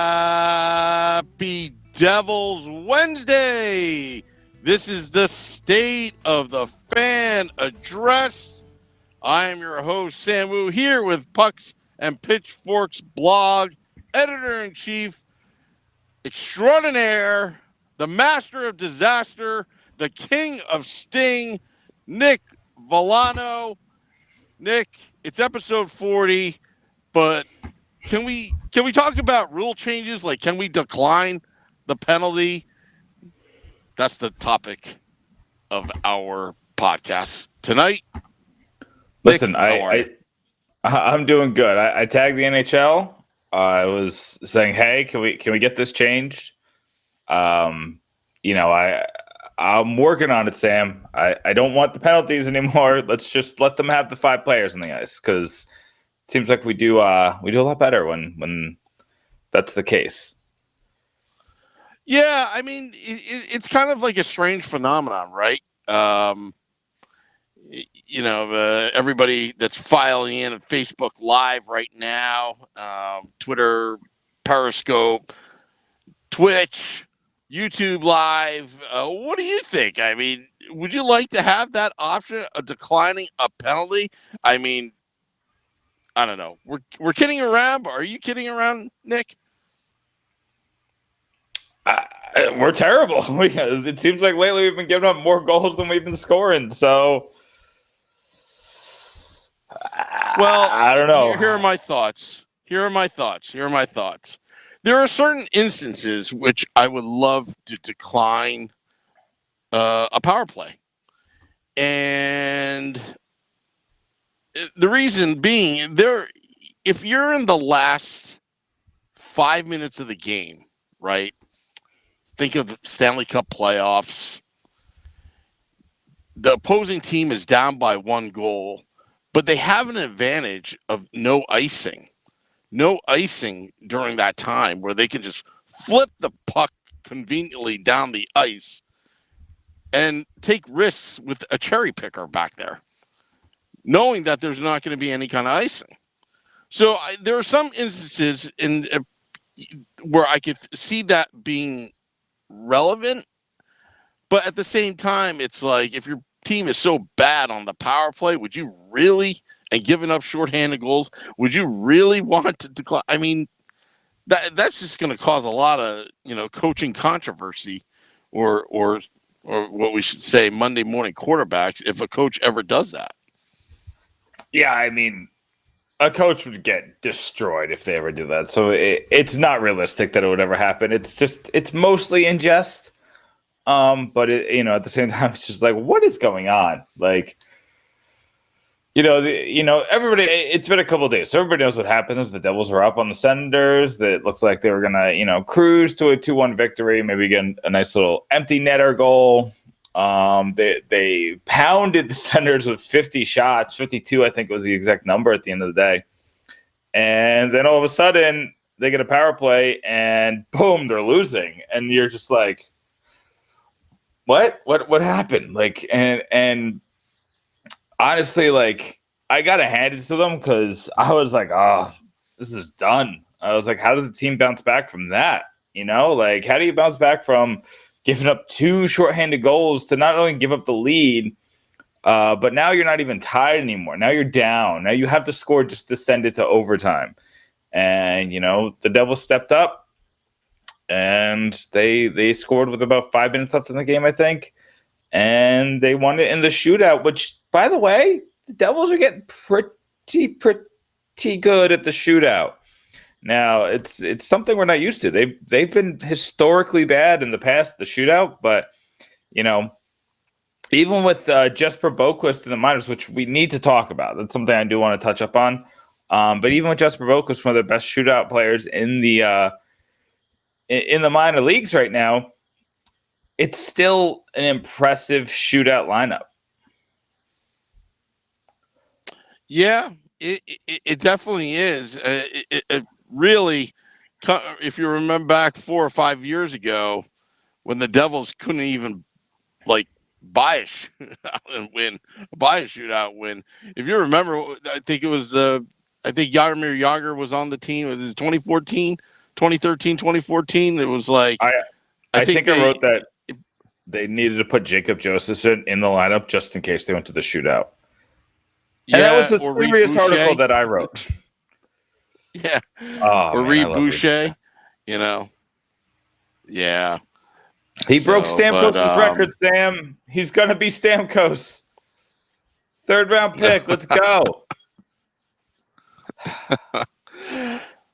Happy Devils Wednesday. This is the State of the Fan Address. I am your host, Sam Wu, here with Pucks and Pitchforks blog editor-in-chief extraordinaire, the master of disaster, the king of sting, Nick Volano. Nick, it's episode 40, but can we talk about rule changes? Like, can we decline the penalty? That's the topic of our podcast tonight. Listen, Nick, I'm doing good. I tagged the NHL. I was saying, hey, can we get this changed? I'm working on it, Sam. I don't want the penalties anymore. Let's just let them have the 5 players on the ice, because it seems like we do a lot better when that's the case. Yeah, I mean, it's kind of like a strange phenomenon, right? Everybody that's filing in at Facebook Live right now, Twitter, Periscope, Twitch, YouTube Live. What do you think? I mean, would you like to have that option of declining a penalty? I mean, I don't know. We're kidding around. But are you kidding around, Nick? We're terrible. It seems like lately we've been giving up more goals than we've been scoring. So, well, I don't know. Here are my thoughts. There are certain instances which I would love to decline a power play. And the reason being, if you're in the last 5 minutes of the game, right? Think of Stanley Cup playoffs. The opposing team is down by 1 goal, but they have an advantage of no icing during that time, where they can just flip the puck conveniently down the ice and take risks with a cherry picker back there, knowing that there's not going to be any kind of icing. So there are some instances where I could see that being relevant, but at the same time, it's like, if your team is so bad on the power play, would you really, and giving up shorthanded goals, would you really want to decline? I mean, that's just going to cause a lot of coaching controversy, or what we should say, Monday morning quarterbacks, if a coach ever does that. Yeah, I mean, a coach would get destroyed if they ever do that. So it's not realistic that it would ever happen. It's mostly in jest. But at the same time, it's just like, what is going on? Like, everybody. It's been a couple of days, so everybody knows what happened. The Devils were up on the Senators. That looks like they were gonna, cruise to a 2-1 victory. Maybe get a nice little empty netter goal. They pounded the Senators with 50 shots, 52, I think was the exact number at the end of the day. And then all of a sudden, they get a power play, and boom, they're losing. And you're just like, what happened? Like, and honestly, like, I gotta hand it to them, because I was like, oh, this is done. I was like, how does the team bounce back from that? Like, how do you bounce back from giving up 2 shorthanded goals to not only give up the lead, but now you're not even tied anymore. Now you're down. Now you have to score just to send it to overtime. And, the Devils stepped up, and they scored with about 5 minutes left in the game, I think. And they won it in the shootout, which, by the way, the Devils are getting pretty good at the shootout. Now, it's something we're not used to. They've been historically bad in the past, the shootout, but, even with Jesper Boquist in the minors, which we need to talk about, that's something I do want to touch up on. But even with Jesper Boquist, one of the best shootout players in the minor leagues right now, it's still an impressive shootout lineup. Yeah, it definitely is. It really, if you remember back 4 or 5 years ago, when the Devils couldn't even buy a shootout win. If you remember, I think it was the I think Yarmir Yager was on the team. It was 2014, 2013, 2014. It was like I I I think think I wrote that they needed to put Jacob Josephson in the lineup just in case they went to the shootout. And that was a or Reed serious article Boucher. that I wrote. Yeah, Oh or man, I Reed love Reed. Boucher. You know, yeah. He broke So, but Stamkos' record, Sam. He's gonna be Stamkos. 3rd-round pick. Let's go.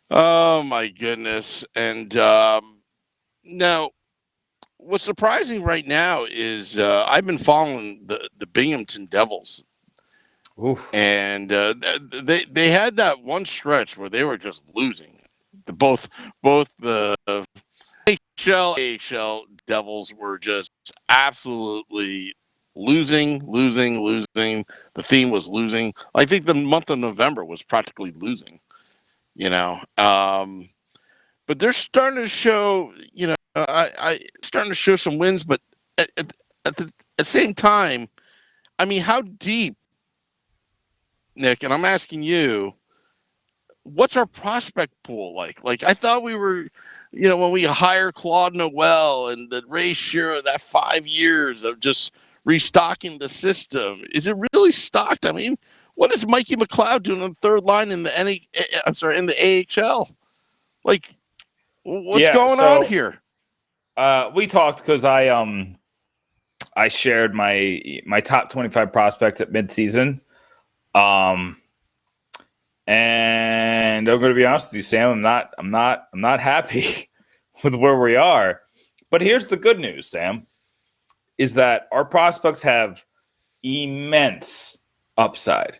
oh my goodness! And now, what's surprising right now is I've been following the Binghamton Devils, Oof. and they had that one stretch where they were just losing. Both the AHL Devils were just absolutely losing. The theme was losing. I think the month of November was practically losing. You know, but they're starting to show. You know, I starting to show some wins, but at the same time, I mean, how deep, Nick? And I'm asking you, what's our prospect pool like? Like I thought we were, you know, when we hire Claude Noel and the Ray Shero, that 5 years of just restocking the system, is it really stocked? I mean, what is Mikey McLeod doing on the third line in the I'm sorry, in the AHL? Like, what's Yeah, going on so here? we talked because I shared my top 25 prospects at midseason. And I'm going to be honest with you, Sam. I'm not happy with where we are. But here's the good news, Sam, is that our prospects have immense upside.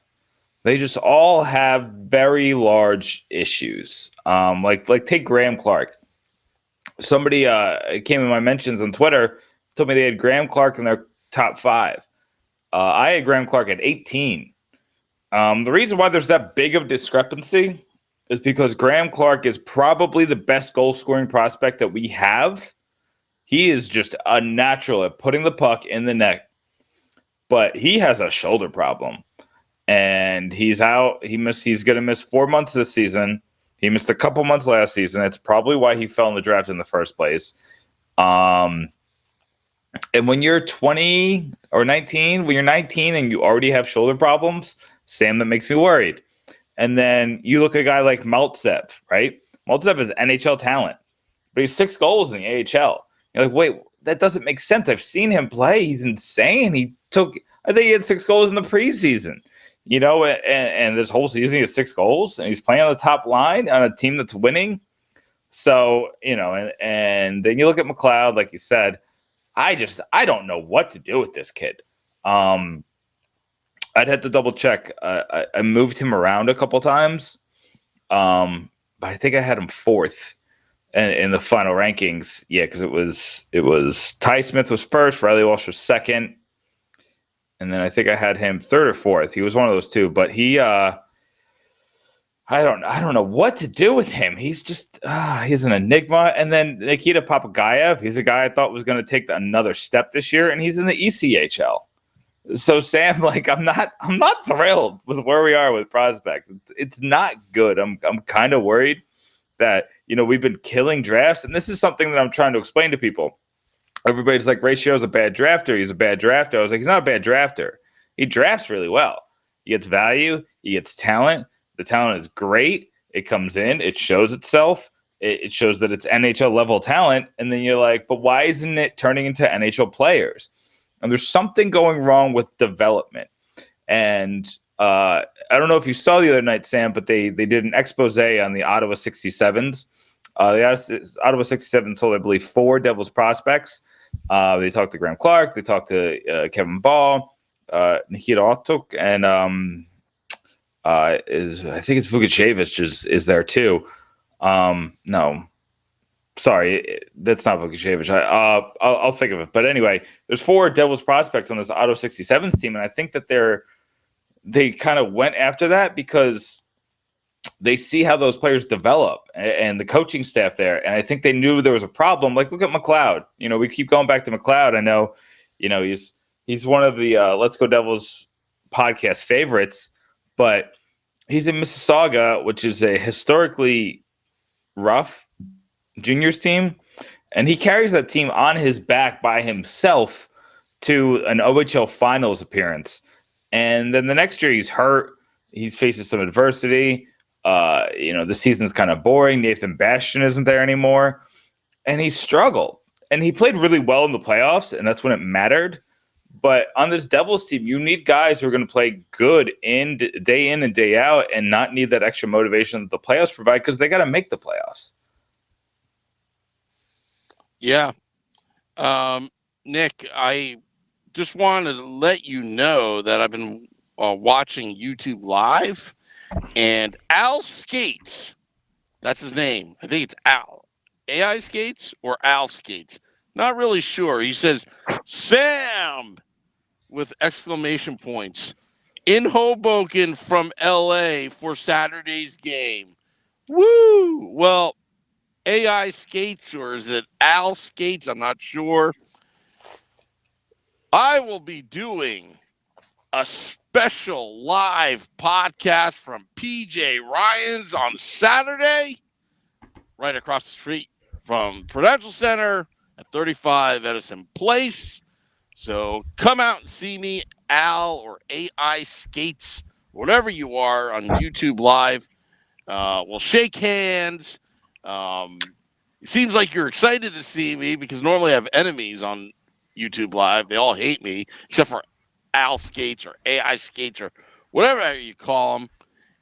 They just all have very large issues. Like take Graham Clark. Somebody came in my mentions on Twitter, told me they had Graham Clark in their top 5. I had Graham Clark at 18. The reason why there's that big of discrepancy is because Graham Clark is probably the best goal scoring prospect that we have. He is just a natural at putting the puck in the net, but he has a shoulder problem and he's out. He's going to miss 4 months this season. He missed a couple months last season. It's probably why he fell in the draft in the first place. And when you're 20 or 19, when you're 19 and you already have shoulder problems, Sam, that makes me worried. And then you look at a guy like Maltsev, right? Maltsev is NHL talent, but he's 6 goals in the AHL. You're like, wait, that doesn't make sense. I've seen him play. He's insane. I think he had 6 goals in the preseason, you know, and this whole season he has 6 goals and he's playing on the top line on a team that's winning. So, you know, and then you look at McLeod, like you said, I don't know what to do with this kid. I'd have to double check. I moved him around a couple times, but I think I had him 4th in the final rankings. Yeah, because it was Ty Smith was 1st, Riley Walsh was 2nd, and then I think I had him 3rd or 4th. He was one of those 2, but he I don't know what to do with him. He's just he's an enigma. And then Nikita Papagayev, he's a guy I thought was going to take another step this year, and he's in the ECHL. So Sam, like I'm not thrilled with where we are with prospects. It's not good. I'm kind of worried that, you know, we've been killing drafts, and this is something that I'm trying to explain to people. Everybody's like, Ray Shero's a bad drafter. He's a bad drafter. I was like, he's not a bad drafter. He drafts really well. He gets value. He gets talent. The talent is great. It comes in. It shows itself. It shows that it's NHL level talent. And then you're like, but why isn't it turning into NHL players? And there's something going wrong with development. And I don't know if you saw the other night, Sam, but they did an expose on the Ottawa 67s. The Ottawa 67s sold, I believe, 4 Devils prospects. They talked to Graham Clark. They talked to Kevin Ball, Nikita Otuk, and I think it's Vukachevich is there too. No, sorry, that's not Vukachevich. I'll think of it. But anyway, there's 4 Devils prospects on this Ottawa 67s team, and I think that they kind of went after that because they see how those players develop and the coaching staff there. And I think they knew there was a problem. Like, look at McLeod. You know, we keep going back to McLeod. I know, you know, he's one of the Let's Go Devils podcast favorites, but he's in Mississauga, which is a historically rough juniors team, and he carries that team on his back by himself to an OHL finals appearance. And then the next year he's hurt. He's facing some adversity. The season's kind of boring. Nathan Bastian isn't there anymore. And he struggled. And he played really well in the playoffs, and that's when it mattered. But on this Devils team, you need guys who are going to play good in and day out and not need that extra motivation that the playoffs provide because they got to make the playoffs. Yeah. Nick, I just wanted to let you know that I've been watching YouTube Live, and Al Skates, that's his name. I think it's Al. AI Skates or Al Skates? Not really sure. He says, Sam, with exclamation points, in Hoboken from LA for Saturday's game. Woo! Well, AI Skates, or is it Al Skates? I'm not sure. I will be doing a special live podcast from PJ Ryan's on Saturday, right across the street from Prudential Center at 35 Edison Place. So come out and see me, Al or AI Skates, whatever you are, on YouTube Live. We'll shake hands. It seems like you're excited to see me because normally I have enemies on YouTube Live. They all hate me except for Al Skates or AI Skates or whatever you call them.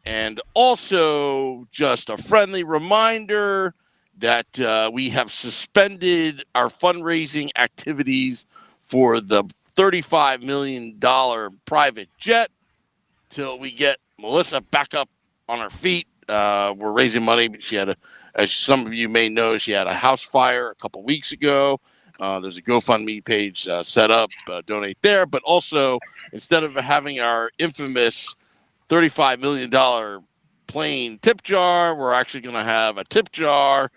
And also just a friendly reminder that we have suspended our fundraising activities for the $35 million private jet till we get Melissa back up on her feet. We're raising money. She had as some of you may know, she had a house fire a couple weeks ago. There's a GoFundMe page set up, donate there. But also, instead of having our infamous $35 million plane tip jar, we're actually going to have a tip jar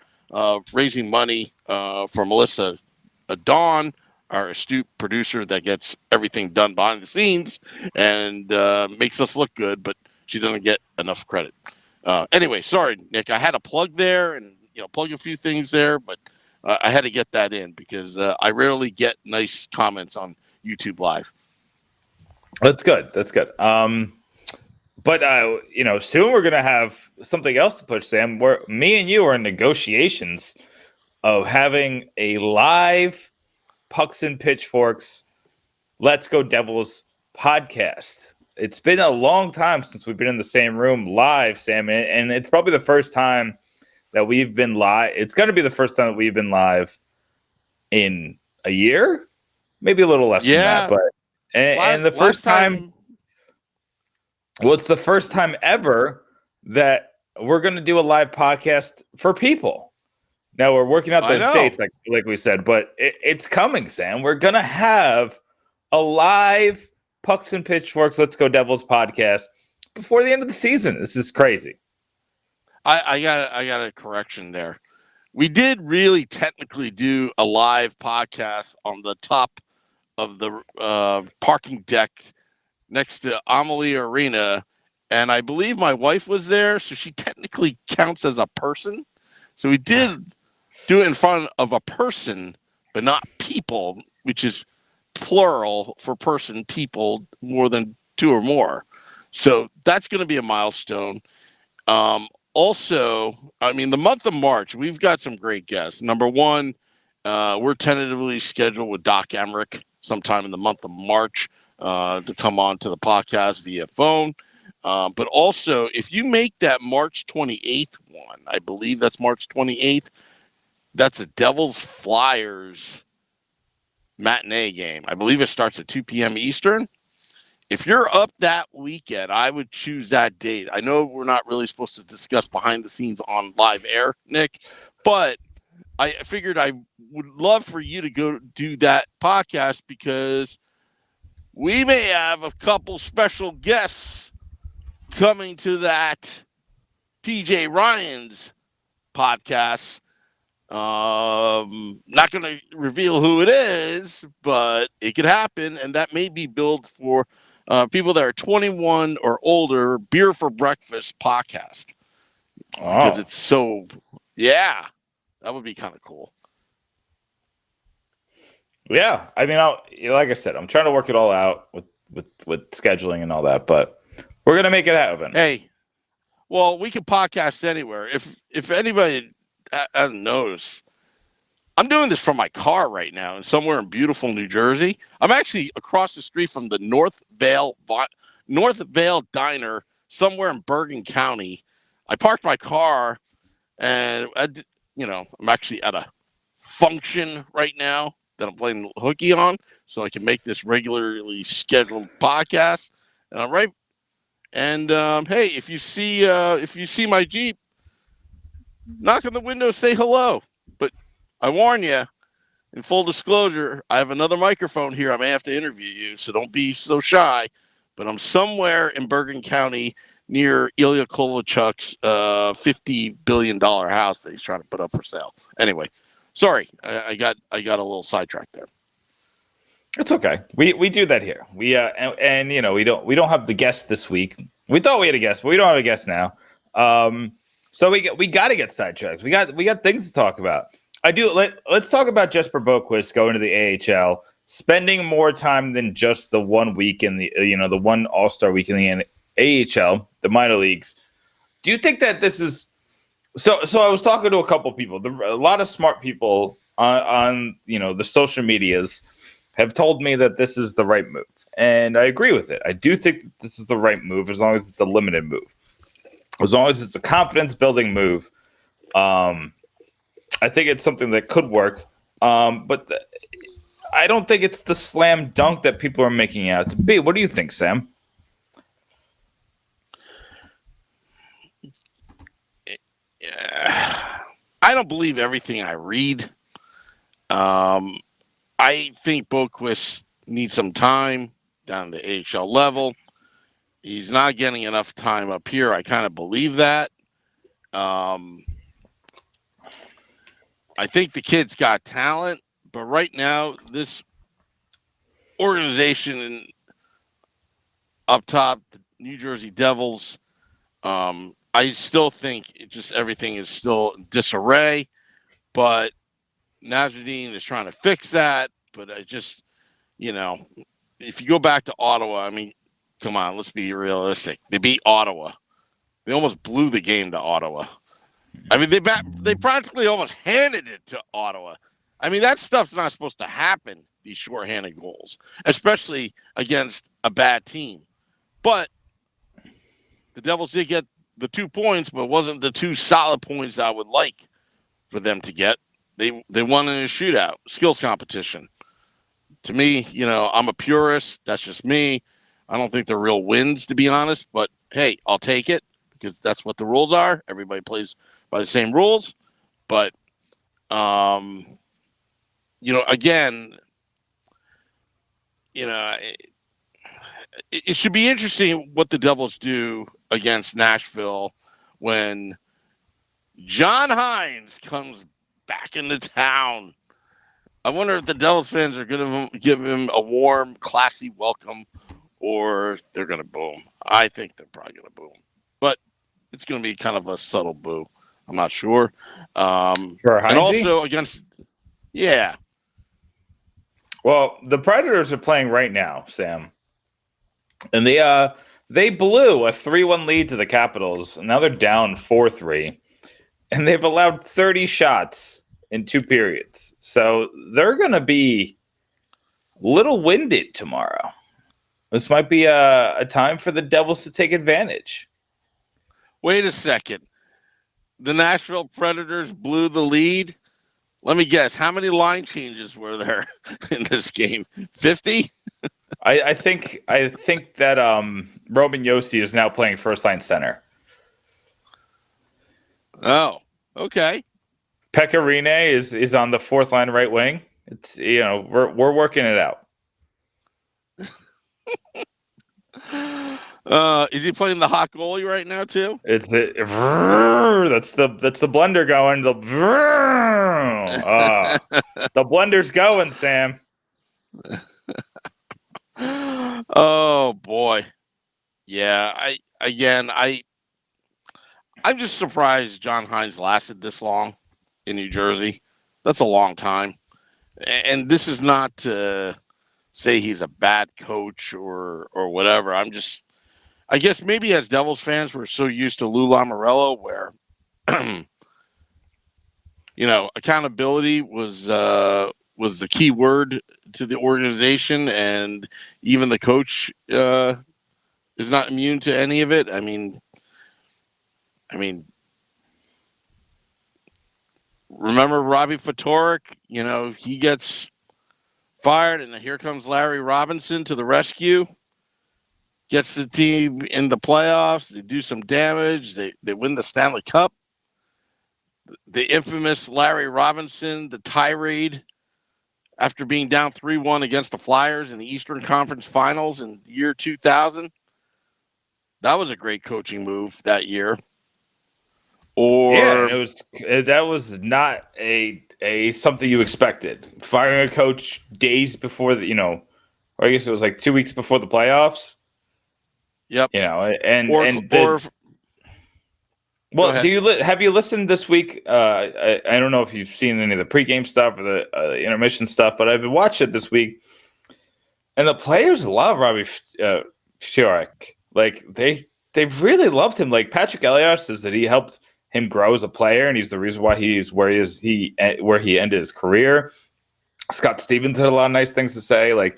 raising money for Melissa Dawn, our astute producer that gets everything done behind the scenes and makes us look good, but she doesn't get enough credit. Anyway, sorry, Nick. I had a plug there and plug a few things there, but I had to get that in because I rarely get nice comments on YouTube Live. That's good. But soon we're gonna have something else to push, Sam. Where me and you are in negotiations of having a live Pucks and Pitchforks Let's Go Devils podcast. It's been a long time since we've been in the same room live, Sam, and it's probably the first time that we've been live. It's going to be the first time that we've been live in a year, maybe a little less than that. But and the first time, well, it's the first time ever that we're going to do a live podcast for people. Now we're working out those dates, like we said, but it's coming, Sam. We're going to have a live Pucks and Pitchforks Let's Go Devils podcast before the end of the season. This is crazy. I got a correction there. We did really technically do a live podcast on the top of the parking deck next to Amalie Arena, and I believe my wife was there, so she technically counts as a person. So we did do it in front of a person, but not people, which is plural for person, people, more than two or more. So that's going to be a milestone. Also, I mean, the month of March, we've got some great guests. Number one, we're tentatively scheduled with Doc Emmerich sometime in the month of March to come on to the podcast via phone. But also, if you make that March 28th one, I believe that's March 28th, that's a Devils Flyers matinee game. I believe it starts at 2 p.m. Eastern. If you're up that weekend, I would choose that date. I know we're not really supposed to discuss behind the scenes on live air, Nick, but I figured I would love for you to go do that podcast because we may have a couple special guests coming to that PJ Ryan's podcast. Not going to reveal who it is, but it could happen, and that may be billed for people that are 21 or older, Beer for Breakfast podcast. Because Oh, it's so, yeah, that would be kind of cool. yeah. I mean, like I said, I'm trying to work it all out with scheduling and all that, but we're gonna make it happen. Hey, well, we can podcast anywhere. If anybody knows, I'm doing this from my car right now, and somewhere in beautiful New Jersey. I'm actually across the street from the North Vale Diner, somewhere in Bergen County. I parked my car, and I'm actually at a function right now that I'm playing hooky on, so I can make this regularly scheduled podcast. And I'm right. And hey, if you see my Jeep, knock on the window, say hello. But I warn you, in full disclosure, I have another microphone here. I may have to interview you, so don't be so shy. But I'm somewhere in Bergen County near Ilya Kovalchuk's $50 billion house that he's trying to put up for sale. Anyway, sorry, I got a little sidetracked there. It's okay. We do that here. We and we don't have the guest this week. We thought we had a guest, but we don't have a guest now. So we got to get sidetracked. We got things to talk about. Let's talk about Jesper Boquist going to the AHL, spending more time than just the 1 week in the the one All-Star week in the AHL, the minor leagues. Do you think that this is so? I was talking to a couple people, a lot of smart people on the social medias have told me that this is the right move. And I agree with it. I do think that this is the right move as long as it's a limited move. As long as it's a confidence-building move. I think it's something that could work. But I don't think it's the slam dunk that people are making it out to be. What do you think, Sam? I don't believe everything I read. I think Boquist needs some time down the AHL level. He's not getting enough time up here. I kind of believe that. I think the kid's got talent, but right now, this organization up top, the New Jersey Devils, I still think everything is still in disarray, but Nasruddin is trying to fix that, but I just, if you go back to Ottawa, I mean, come on, let's be realistic. They beat Ottawa. They almost blew the game to Ottawa. I mean, they practically almost handed it to Ottawa. I mean, that stuff's not supposed to happen, these shorthanded goals, especially against a bad team. But the Devils did get the 2 points, but it wasn't the 2 solid points I would like for them to get. They won in a shootout, skills competition. To me, I'm a purist. That's just me. I don't think they're real wins, to be honest. But, hey, I'll take it because that's what the rules are. Everybody plays by the same rules. But, again, it should be interesting what the Devils do against Nashville when John Hines comes back into town. I wonder if the Devils fans are going to give him a warm, classy welcome, or they're going to boo him. I think they're probably going to boo him, but it's going to be kind of a subtle boo. I'm not sure. And also against, yeah. Well, the Predators are playing right now, Sam, and they blew a 3-1 lead to the Capitals. And now they're down 4-3. And they've allowed 30 shots in 2 periods. So they're going to be a little winded tomorrow. This might be a time for the Devils to take advantage. Wait a second. The Nashville Predators blew the lead. Let me guess. How many line changes were there in this game? 50? I think that Roman Josi is now playing first line center. Oh, okay. Pecorine is on the 4th line right wing. It's we're working it out. Is he playing the hot goalie right now too? That's the blender going. The blender's going, Sam. Oh boy. Yeah, I'm just surprised John Hines lasted this long in New Jersey. That's a long time. And this is not to say he's a bad coach or whatever. I guess maybe as Devils fans we're so used to Lou Lamoriello where accountability was the key word to the organization, and even the coach is not immune to any of it. I mean, remember Robbie Fatorik? He gets fired, and here comes Larry Robinson to the rescue. Gets the team in the playoffs. They do some damage. They win the Stanley Cup. The infamous Larry Robinson, the tirade after being down 3-1 against the Flyers in the Eastern Conference Finals in the year 2000. That was a great coaching move that year. Yeah, and Or that was not a something you expected. Firing a coach days before or I guess it was like 2 weeks before the playoffs. yep. And Or the Go well, ahead. have you listened this week? I don't know if you've seen any of the pregame stuff or the intermission stuff, but I've been watching it this week, and the players love Robbie Fiorik. Like they really loved him. Like Patrick Elias says that he helped him grow as a player, and he's the reason why he's where he is. Where he ended his career. Scott Stevens had a lot of nice things to say. Like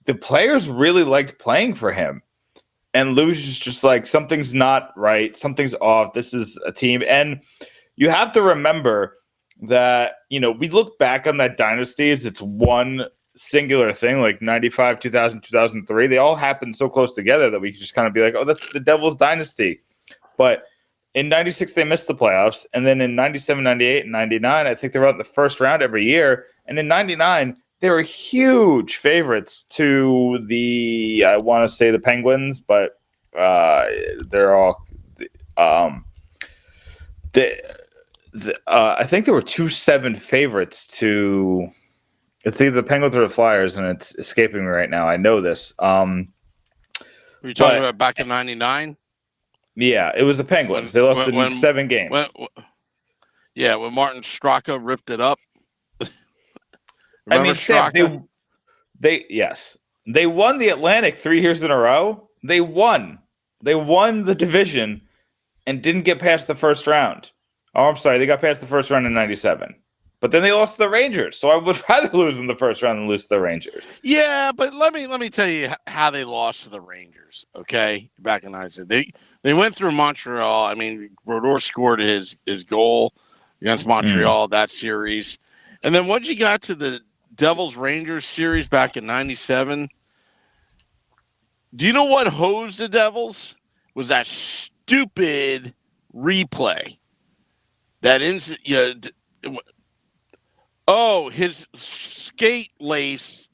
the players really liked playing for him. And Lou's just like, something's not right. Something's off. This is a team. And you have to remember that, we look back on that dynasty as it's one singular thing, like 95, 2000, 2003. They all happened so close together that we could just kind of be like, oh, that's the Devils dynasty. But in 96, they missed the playoffs. And then in 97, 98, and 99, I think they were out in the first round every year. And in 99, they were huge favorites to I want to say the Penguins, but they're all. I think there were 2-7 favorites to. It's either the Penguins or the Flyers, and it's escaping me right now. I know this. Were you talking about back in '99? Yeah, it was the Penguins. They lost in 7 games. When Martin Straka ripped it up. Remember Straka? They won the Atlantic 3 years in a row. They won the division and didn't get past the first round. Oh, I'm sorry, they got past the first round in 97. But then they lost to the Rangers. So I would rather lose in the first round than lose to the Rangers. Yeah, but let me tell you how they lost to the Rangers. Okay, back in '97, they went through Montreal. I mean, Brodeur scored his goal against Montreal that series, and then once you got to the Devils Rangers series back in '97, do you know what hosed the Devils? Was that stupid replay? His skate lace,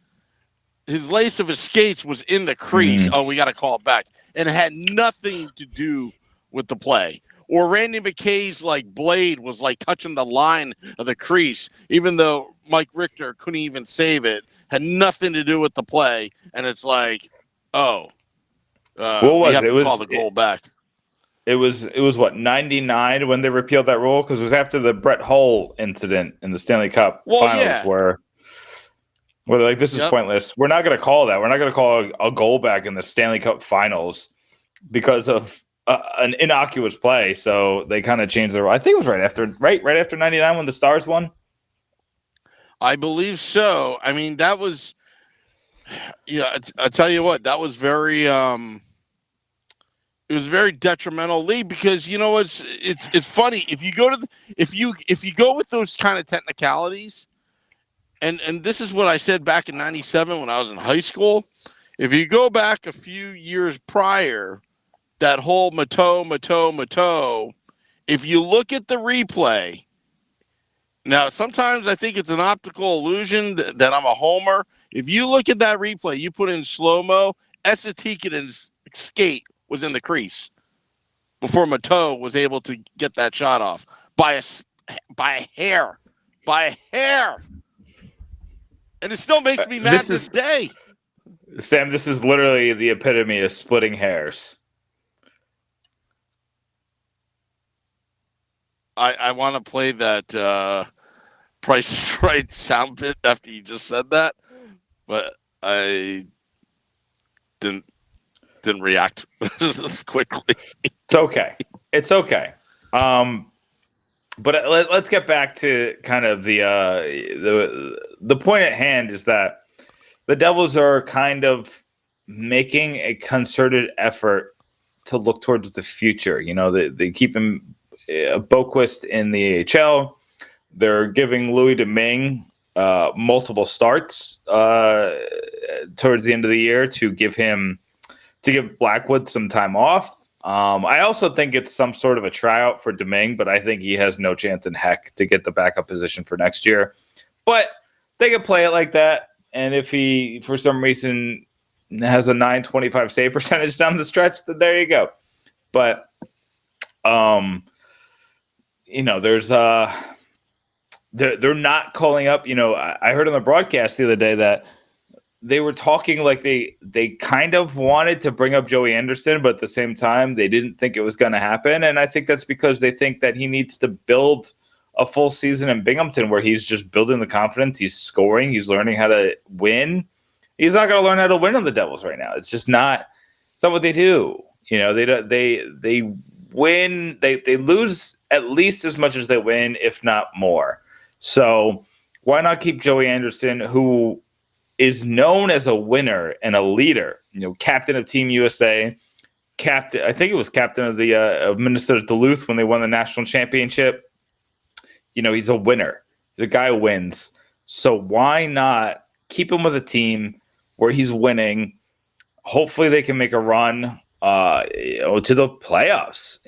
his lace of his skates was in the crease. Oh, we got to call it back. And it had nothing to do with the play. Or Randy McKay's blade was touching the line of the crease, even though Mike Richter couldn't even save it. Had nothing to do with the play. And it's we have to call the goal back. It was what, 99 when they repealed that rule? Because it was after the Brett Hull incident in the Stanley Cup finals where they're like, this is pointless. We're not going to call that. We're not going to call a goal back in the Stanley Cup finals because of an innocuous play. So they kind of changed the rule. I think it was right after 99 when the Stars won. I believe so. I mean, that was, I tell you what, that was very, it was very detrimental league because it's funny if you go if you go with those kind of technicalities, and this is what I said back in '97 when I was in high school. If you go back a few years prior, that whole Mato, if you look at the replay, now sometimes I think it's an optical illusion that I'm a homer. If you look at that replay, you put in slow-mo, Esa Tikkinen skate was in the crease before Mato was able to get that shot off by a hair, and it still makes me mad this day. Sam, this is literally the epitome of splitting hairs. I want to play that Price is Right sound bit after you just said that, but I didn't didn't react quickly. It's okay. It's okay. But let's get back to kind of the point at hand is that the Devils are kind of making a concerted effort to look towards the future. You know, they keep him Boquist in the AHL. They're giving Louis Domingue multiple starts towards the end of the year to give Blackwood some time off. I also think it's some sort of a tryout for Domingue, but I think he has no chance in heck to get the backup position for next year. But they could play it like that. And if he, for some reason, has a 925 save percentage down the stretch, then there you go. But, there's they're not calling up. I heard on the broadcast the other day that they were talking like they kind of wanted to bring up Joey Anderson, but at the same time, they didn't think it was going to happen. And I think that's because they think that he needs to build a full season in Binghamton where he's just building the confidence. He's scoring. He's learning how to win. He's not going to learn how to win on the Devils right now. It's just not. It's not what they do. They win. They lose at least as much as they win, if not more. So why not keep Joey Anderson, who is known as a winner and a leader, captain of Team USA, captain. I think it was captain of the of Minnesota Duluth when they won the national championship. He's a winner. He's a guy who wins. So why not keep him with a team where he's winning? Hopefully they can make a run to the playoffs,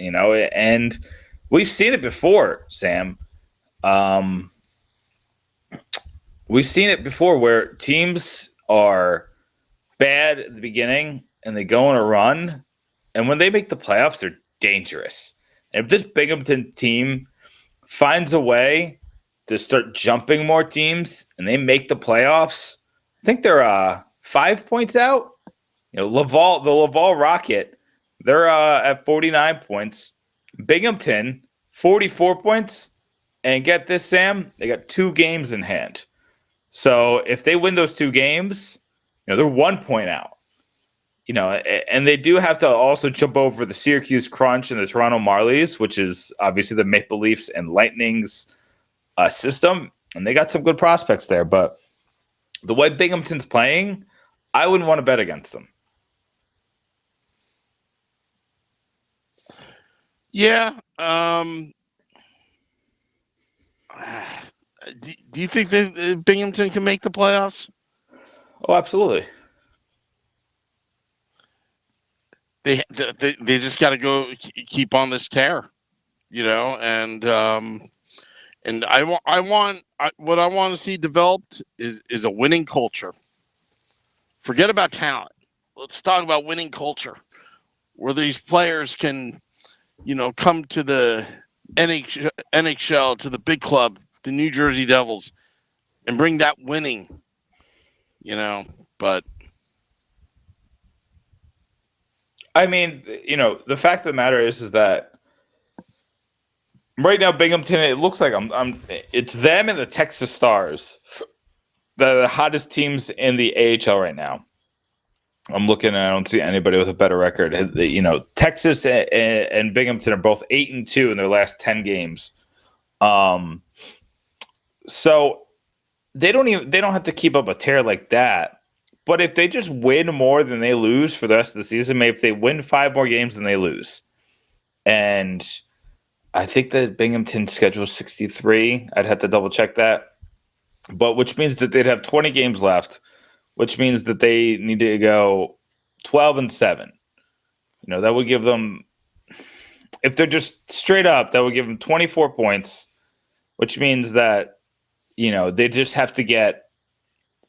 and we've seen it before, Sam. We've seen it before where teams are bad at the beginning and they go on a run. And when they make the playoffs, they're dangerous. And if this Binghamton team finds a way to start jumping more teams and they make the playoffs, I think they're 5 points out. The Laval Rocket, they're at 49 points. Binghamton, 44 points. And get this, Sam, they got 2 games in hand. So if they win those 2 games, they're 1 point out. And they do have to also jump over the Syracuse Crunch and the Toronto Marlies, which is obviously the Maple Leafs and Lightning's system. And they got some good prospects there. But the way Binghamton's playing, I wouldn't want to bet against them. Yeah. Do you think that Binghamton can make the playoffs? Oh, absolutely. They just got to go keep on this tear, and what I want to see developed is a winning culture. Forget about talent. Let's talk about winning culture, where these players can, come to the NHL, to the big club, the New Jersey Devils, and bring that winning, but I mean, the fact of the matter is that right now Binghamton, it looks like it's them and the Texas Stars, the hottest teams in the AHL right now. I'm looking and I don't see anybody with a better record. Texas and Binghamton are both 8-2 in their last 10 games. So they don't have to keep up a tear like that. But if they just win more than they lose for the rest of the season, maybe if they win 5 more games than they lose. And I think that Binghamton's schedule is 63. I'd have to double check that. But which means that they'd have 20 games left, which means that they need to go 12-7. That would give them, if they're just straight up, that would give them 24 points, which means that, they just have to get,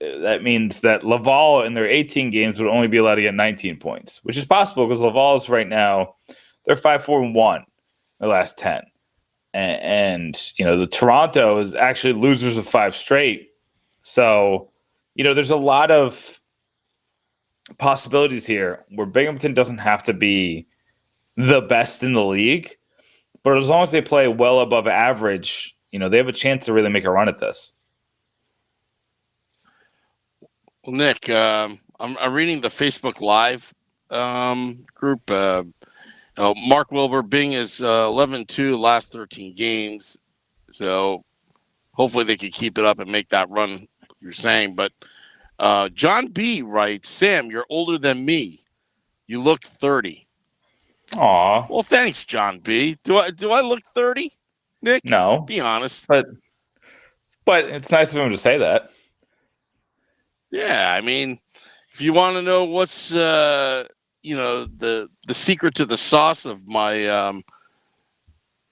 that means that Laval in their 18 games would only be allowed to get 19 points, which is possible because Laval is right now, they're 5-4-1 in the last 10. And the Toronto is actually losers of 5 straight. So, there's a lot of possibilities here where Binghamton doesn't have to be the best in the league, but as long as they play well above average, they have a chance to really make a run at this. Well, Nick, I'm reading the Facebook Live group. Mark Wilbur, Bing is 11-2 last 13 games. So hopefully they can keep it up and make that run you're saying. But John B. writes, Sam, you're older than me. You look 30. Aw. Well, thanks, John B. Do I look 30, Nick? No. Be honest. But it's nice of him to say that. Yeah, I mean, if you want to know what's the secret to the sauce of my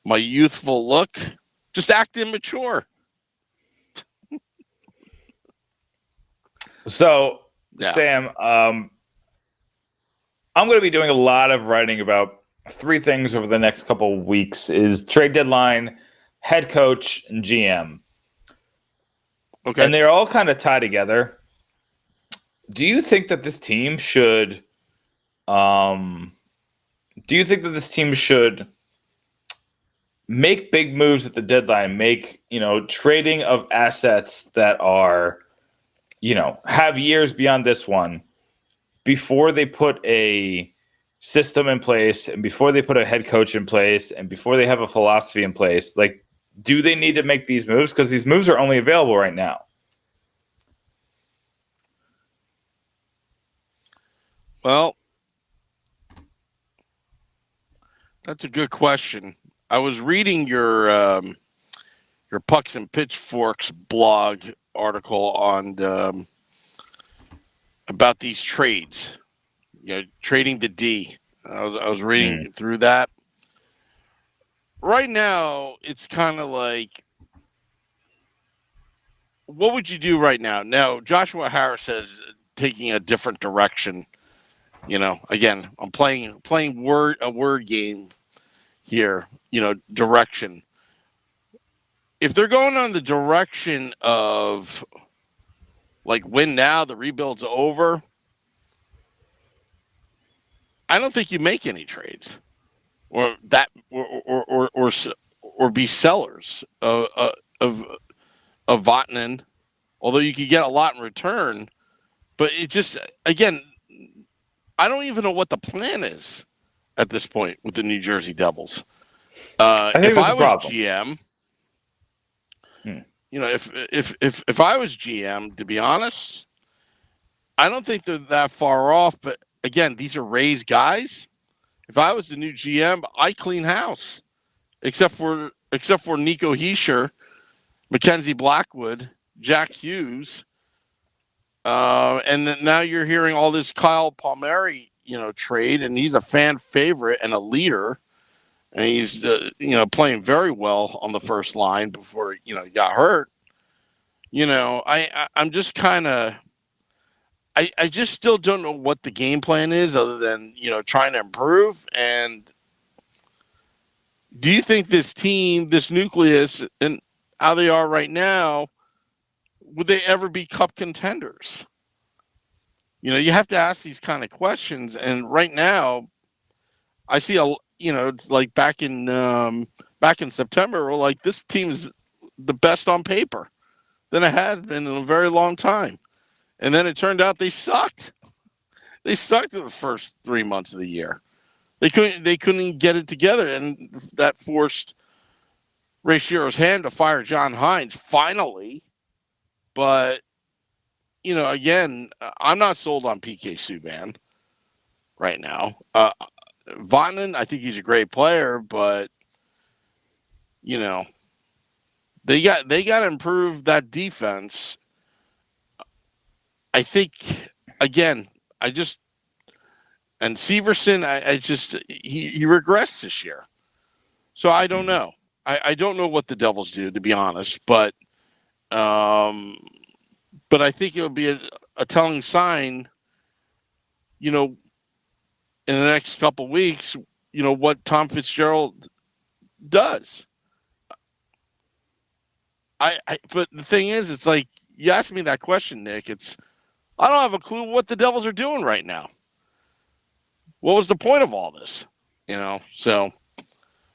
my youthful look, just act immature. So, Yeah. Sam, I'm going to be doing a lot of writing about three things over the next couple of weeks: is trade deadline, head coach, and GM. Okay. And they're all kind of tied together. Do you think that this team should make big moves at the deadline, make, trading of assets that are, have years beyond this one before they put a system in place and before they put a head coach in place and before they have a philosophy in place? Like, do they need to make these moves? Because these moves are only available right now. Well, that's a good question. I was reading your Pucks and Pitchforks blog article on about these trades. Trading the D. I was reading through that. Right now, it's kind of like, what would you do right now? Now, Joshua Harris is taking a different direction. Again, I'm playing a word game here. Direction. If they're going on the direction of like win now, the rebuild's over, I don't think you make any trades or be sellers of Vatanen, although you could get a lot in return. But it just, again, I don't even know what the plan is at this point with the New Jersey Devils. If I was GM, if I was GM, to be honest, I don't think they're that far off. But again, these are Rays guys. If I was the new GM, I clean house, except for Nico Hischier, Mackenzie Blackwood, Jack Hughes. And then now you're hearing all this Kyle Palmieri, trade, and he's a fan favorite and a leader, and he's playing very well on the first line before he got hurt. I'm just kind of, I just still don't know what the game plan is other than trying to improve. And do you think this team, this nucleus, and how they are right now, would they ever be cup contenders? You have to ask these kind of questions. And right now, I see like back in September, we're like, this team is the best on paper than it has been in a very long time. And then it turned out they sucked. They sucked in the first 3 months of the year. They couldn't get it together, and that forced Ray Shearer's hand to fire John Hines finally. But again, I'm not sold on PK Subban right now. Vatanen, I think he's a great player, but they got to improve that defense. I think again, and Severson, he regressed this year. So I don't know. I don't know what the Devils do, to be honest, but I think it would be a telling sign, in the next couple of weeks, what Tom Fitzgerald does. But the thing is, it's like, you asked me that question, Nick. It's, I don't have a clue what the Devils are doing right now. What was the point of all this? So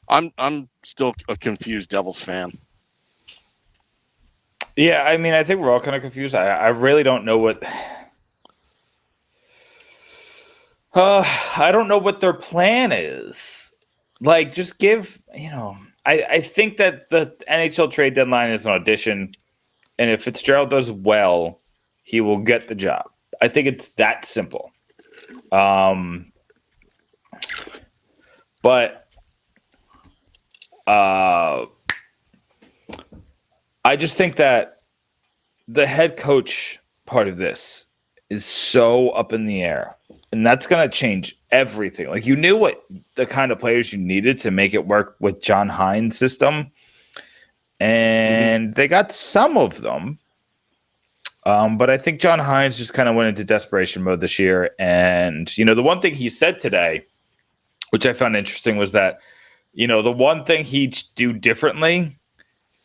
I'm still a confused Devils fan. Yeah, I mean, I think we're all kind of confused. I really don't know what. I don't know what their plan is. Like, just give. I think that the NHL trade deadline is an audition, and if Fitzgerald does well, he will get the job. I think it's that simple. But I just think that the head coach part of this is so up in the air, and that's going to change everything. Like, you knew what the kind of players you needed to make it work with John Hines' system, and they got some of them. But I think John Hines just kind of went into desperation mode this year. And, the one thing he said today, which I found interesting, was that, the one thing he'd do differently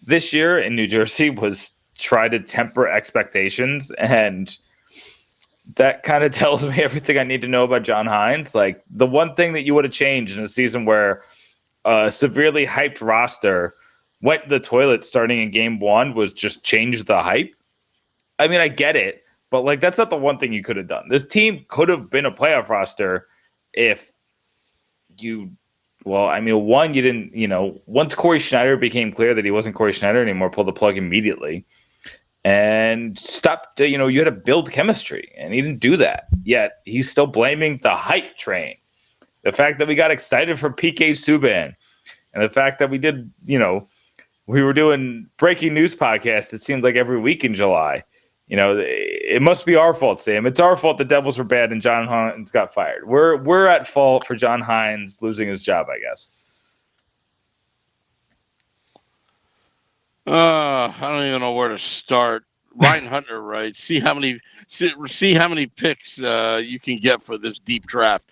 this year in New Jersey was try to temper expectations. And that kind of tells me everything I need to know about John Hines. Like, the one thing that you would have changed in a season where a severely hyped roster went to the toilet starting in game one was just change the hype. I mean, I get it, but like, that's not the one thing you could have done. This team could have been a playoff roster if you didn't, once Corey Schneider became clear that he wasn't Corey Schneider anymore, pull the plug immediately and stopped, you had to build chemistry, and he didn't do that. Yet he's still blaming the hype train. The fact that we got excited for PK Subban, and the fact that we did, we were doing breaking news podcasts, it seemed like every week in July. It must be our fault, Sam. It's our fault the Devils were bad and John Hines got fired. We're at fault for John Hines losing his job, I guess. I don't even know where to start. Ryan Hunter writes, see how many picks you can get for this deep draft.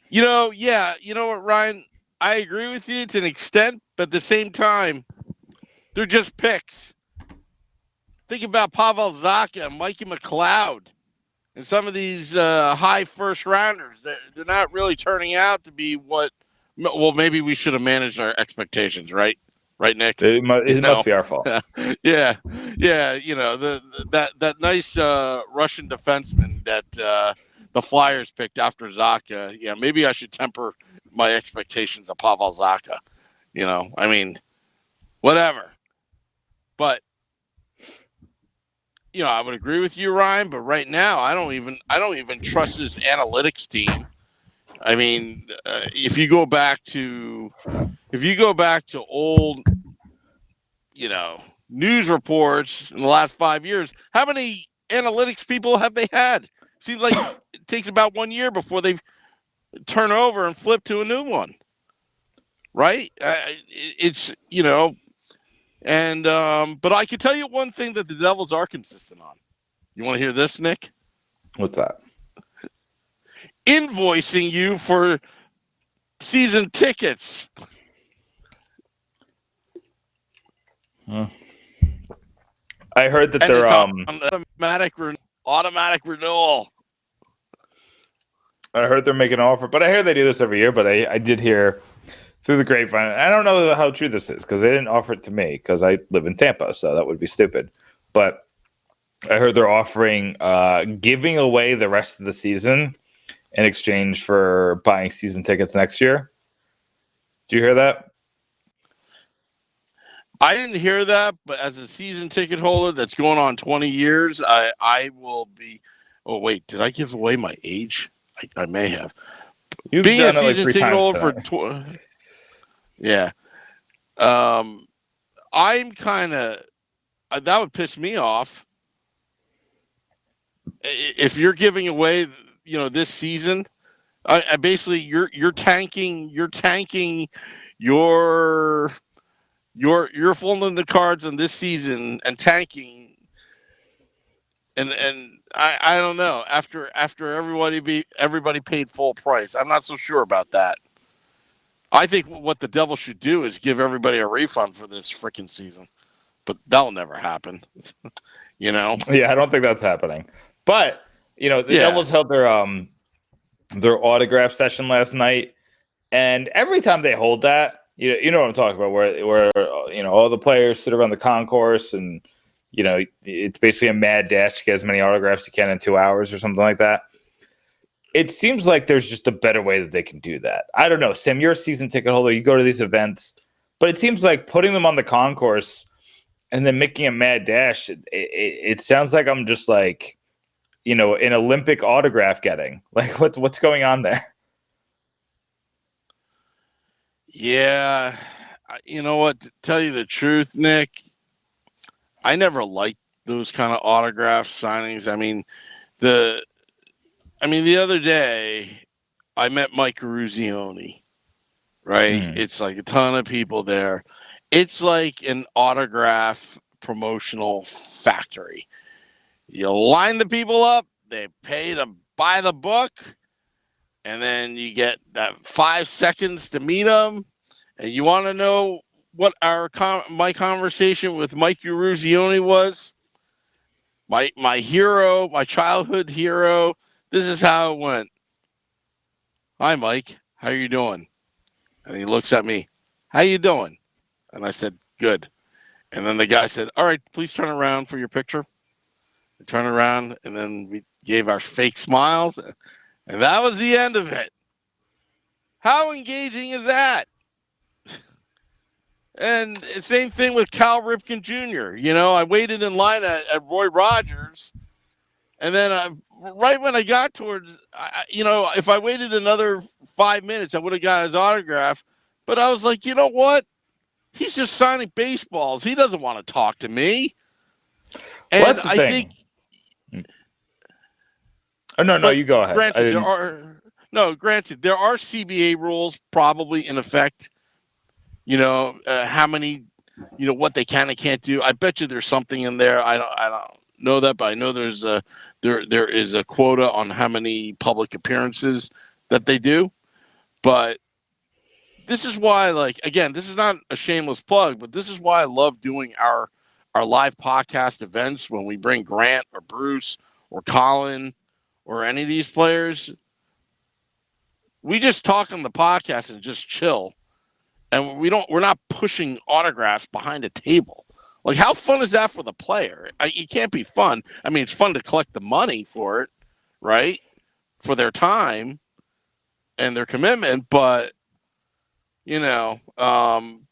You know what, Ryan? I agree with you to an extent, but at the same time, they're just picks. Think about Pavel Zacha and Mikey McLeod and some of these high first rounders. They're not really turning out to be what. Well, maybe we should have managed our expectations, right? Right, Nick? It must be our fault. Yeah. That nice Russian defenseman that the Flyers picked after Zacha. Yeah, maybe I should temper my expectations of Pavel Zacha. I mean, whatever. But I would agree with you, Ryan. But right now, I don't even trust this analytics team. I mean, if you go back to old, news reports in the last 5 years, how many analytics people have they had? Seems like it takes about 1 year before they turn over and flip to a new one, right? It's and but I can tell you one thing that the Devils are consistent on. You want to hear this, Nick? What's that? Invoicing you for season tickets. I heard that And they're it's automatic renewal. I heard they're making an offer, but I hear they do this every year. But I did hear through the grapevine. I don't know how true this is because they didn't offer it to me because I live in Tampa, so that would be stupid. But I heard they're offering giving away the rest of the season in exchange for buying season tickets next year. Did you hear that? I didn't hear that, but as a season ticket holder that's going on 20 years, I will be. Oh wait, did I give away my age? I may have. You've Being a done it like season 3 ticket times holder today. for yeah. I'm kind of that would piss me off if you're giving away, this season. I basically you're tanking your you're folding the cards on this season and tanking, and I don't know after everybody paid full price. I'm not so sure about that. I think what the Devil should do is give everybody a refund for this freaking season, but that'll never happen. Yeah, I don't think that's happening. But The Devils held their autograph session last night, and every time they hold that, you know what I'm talking about, where all the players sit around the concourse, and it's basically a mad dash to get as many autographs you can in 2 hours or something like that. It seems like there's just a better way that they can do that. I don't know, Sam, you're a season ticket holder, you go to these events, but it seems like putting them on the concourse and then making a mad dash, it sounds like I'm just like, an Olympic autograph getting. Like, what's going on there? Yeah. You know what? To tell you the truth, Nick, I never liked those kind of autograph signings. The other day I met Mike Ruzioni, right? It's like a ton of people there. It's like an autograph promotional factory. You line the people up, they pay to buy the book, and then you get that 5 seconds to meet them. And you want to know what my conversation with Mike Ruzioni was? My hero, my childhood hero. This is how it went. Hi, Mike. How you doing? And he looks at me. How you doing? And I said, good. And then the guy said, all right, please turn around for your picture. I turned around, and then we gave our fake smiles, and that was the end of it. How engaging is that? And same thing with Cal Ripken Jr. I waited in line at Roy Rogers, and then right when I got towards, if I waited another 5 minutes, I would have got his autograph. But I was like, you know what? He's just signing baseballs. He doesn't want to talk to me. And well, that's the thing. Oh, no, you go ahead. Granted, there are CBA rules probably in effect. How many, what they can and can't do. I bet you there's something in there. I don't know that, but I know there is a quota on how many public appearances that they do. But this is why, again, this is not a shameless plug, but this is why I love doing our live podcast events when we bring Grant or Bruce or Colin or any of these players. We just talk on the podcast and just chill. And we're not pushing autographs behind a table. Like, how fun is that for the player? It can't be fun. It's fun to collect the money for it, right? For their time and their commitment. But, but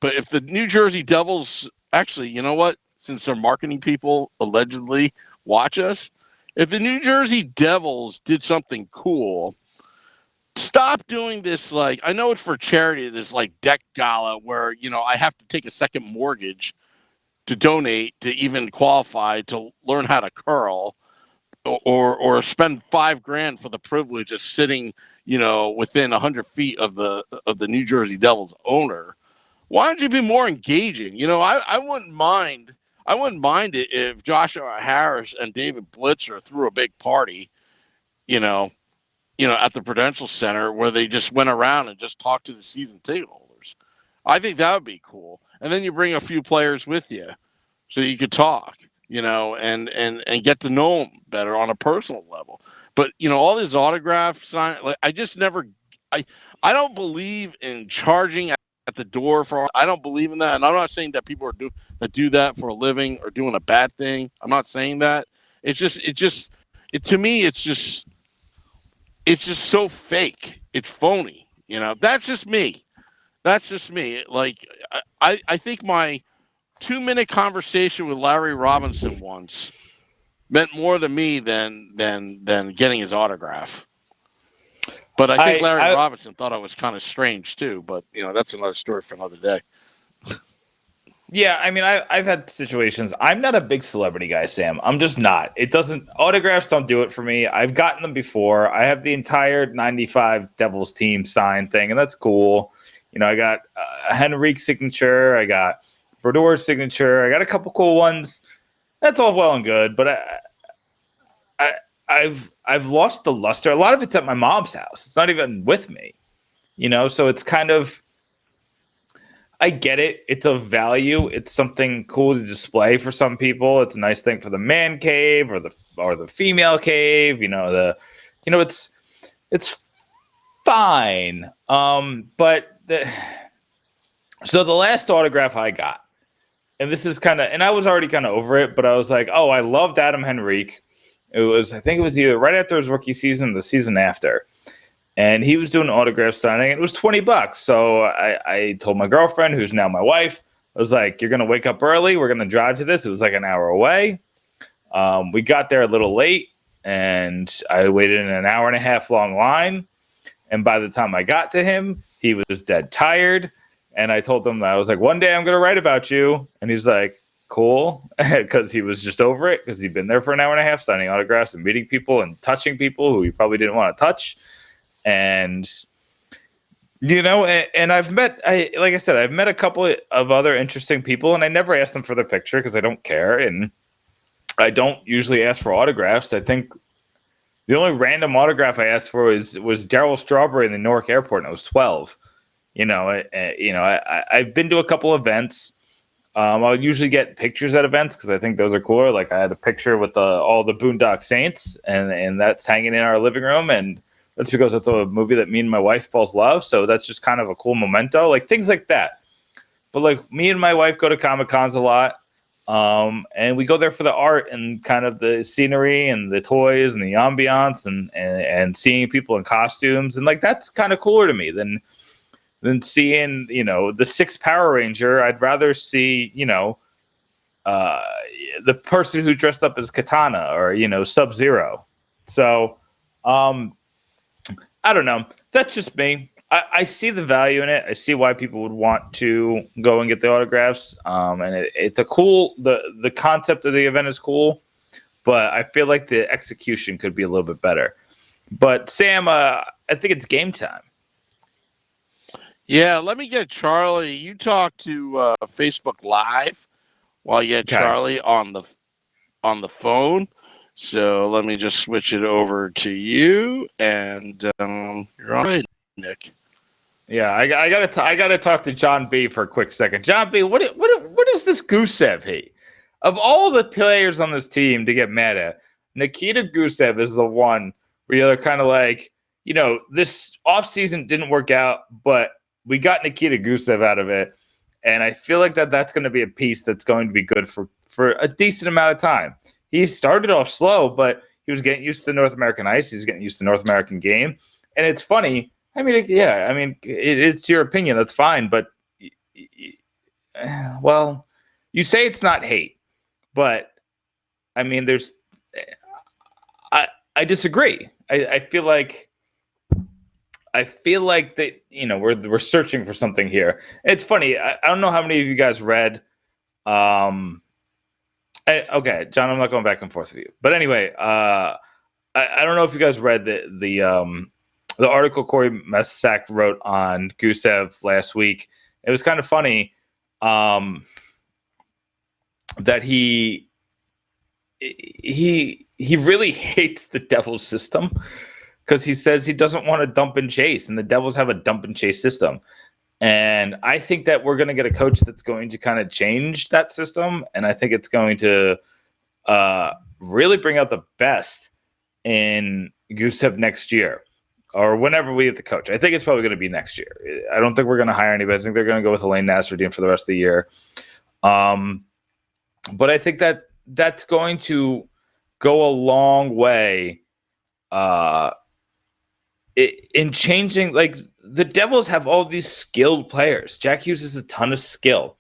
if the New Jersey Devils, actually, you know what? Since their marketing people allegedly watch us, if the New Jersey Devils did something cool, stop doing this. Like, I know it's for charity, this deck gala where, I have to take a second mortgage to donate to even qualify to learn how to curl or spend $5,000 for the privilege of sitting, within 100 feet of the New Jersey Devils owner. Why don't you be more engaging? I wouldn't mind. I wouldn't mind it if Joshua Harris and David Blitzer threw a big party, at the Prudential Center where they just went around and just talked to the season ticket holders. I think that would be cool. And then you bring a few players with you so you could talk, and get to know them better on a personal level. But, all these autograph sign, I just never, I don't believe in charging at the door for, I don't believe in that. And I'm not saying that people that do that for a living or doing a bad thing. I'm not saying that. To me, it's just so fake. It's phony. That's just me. Like, I think my 2-minute conversation with Larry Robinson once meant more to me than getting his autograph. But I think Larry Robinson thought I was kind of strange too. But that's another story for another day. Yeah, I've had situations. I'm not a big celebrity guy, Sam. I'm just not. Autographs don't do it for me. I've gotten them before. I have the entire 95 Devils team signed thing, and that's cool. I got a Henrique signature. I got Brodor's signature. I got a couple cool ones. That's all well and good, but I've lost the luster. A lot of it's at my mom's house. It's not even with me, so it's kind of. I get it. It's of value. It's something cool to display for some people. It's a nice thing for the man cave or the female cave. It's fine. So the last autograph I got, and this is and I was already kind of over it, but I was like, oh, I loved Adam Henrique. I think it was either right after his rookie season, or the season after. And he was doing autograph signing. It was $20. So I told my girlfriend, who's now my wife, I was like, you're going to wake up early. We're going to drive to this. It was like an hour away. We got there a little late, and I waited in an hour and a half long line. And by the time I got to him, he was dead tired. And I told him, I was like, one day I'm going to write about you. And he's like, cool. Because he was just over it, because he'd been there for an hour and a half signing autographs and meeting people and touching people who he probably didn't want to touch. And, and I've met a couple of other interesting people, and I never asked them for their picture because I don't care. And I don't usually ask for autographs. I think the only random autograph I asked for was Darryl Strawberry in the Newark airport, and I was 12. I've been to a couple events. I'll usually get pictures at events because I think those are cooler. Like I had a picture with all the Boondock Saints, and that's hanging in our living room, and that's because it's a movie that me and my wife both love. So that's just kind of a cool memento, like things like that. But like me and my wife go to Comic-Cons a lot. And we go there for the art and kind of the scenery and the toys and the ambiance and seeing people in costumes. And like, that's kind of cooler to me than seeing, the sixth Power Ranger. I'd rather see, the person who dressed up as Katana or, Sub-Zero. So, I don't know. That's just me. I see the value in it. I see why people would want to go and get the autographs. And it's a cool, the concept of the event is cool, but I feel like the execution could be a little bit better. But Sam, I think it's game time. Yeah, let me get Charlie. You talk to Facebook Live while you get Charlie on the phone. So let me just switch it over to you, and you're on it, Nick. Yeah, I gotta talk to John B for a quick second. John B, what is this Gusev hate? Of all the players on this team to get mad at, Nikita Gusev is the one where you're kind of like, this offseason didn't work out, but we got Nikita Gusev out of it, and I feel like that's going to be a piece that's going to be good for a decent amount of time. He started off slow, but he was getting used to North American ice. He was getting used to North American game, and it's funny. It's your opinion. That's fine. But, well, you say it's not hate. But, I disagree. I feel like that, we're searching for something here. It's funny. I don't know how many of you guys read. Okay, John, I'm not going back and forth with you. But anyway, I don't know if you guys read the article Corey Messack wrote on Gusev last week. It was kind of funny that he really hates the Devils system because he says he doesn't want to dump and chase, and the Devils have a dump and chase system. And I think that we're going to get a coach that's going to kind of change that system, and I think it's going to really bring out the best in Gusev next year. Or whenever we get the coach. I think it's probably going to be next year. I don't think we're going to hire anybody. I think they're going to go with Elaine Nasruddin for the rest of the year. But I think that's going to go a long way in changing. Like, the Devils have all these skilled players. Jack Hughes has a ton of skill.